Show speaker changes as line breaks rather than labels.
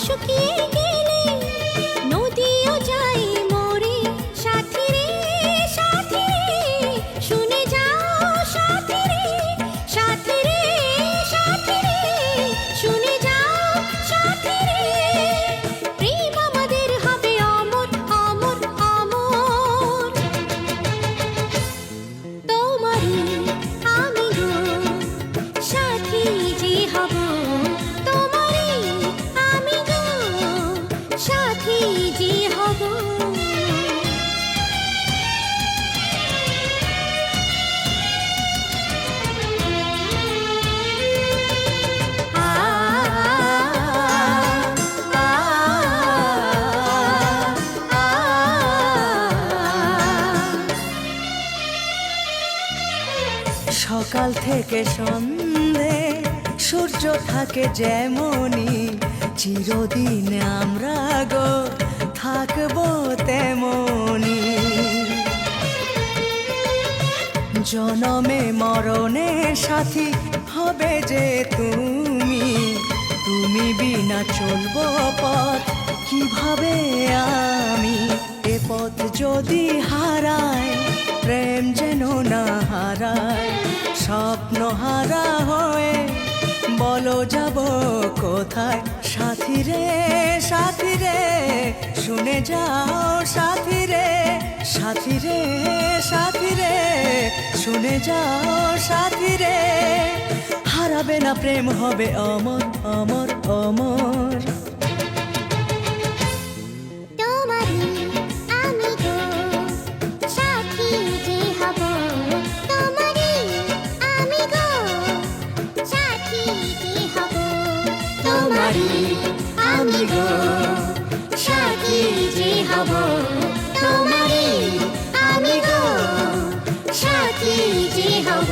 শুকিয়ে গেলে নদীও যায় মরে। সাথী রে সাথী রে শুনে যাও, সাথী রে সাথী রে সাথী রে শুনে যাও, সাথী রে প্রেম আমাদের হবে অমর অমর অমর। তোমারই আমি গো সাথী যে হব, সাথী যে হব।
সকাল থেকে সন্ধে সূর্য থাকে যেমনি, চিরদিন আমরা গো থাকবো তেমনি। জনমে মরণে সাথী হবে যে তুমি, তুমি বিনা চলবো পথ কিভাবে আমি। এ পথ যদি হারায় প্রেম যেন না হারায়, স্বপ্ন হারা হয়ে বলো যাব কোথায়। সাথী রে সাথী রে শুনে যাও, সাথী রে সাথী রে সাথী রে শুনে যাও, সাথী রে হারাবে না প্রেম হবে অমর অমর অমর।
আমি গো সাথী যে হব, তোমারই আমি গো সাথী যে হব।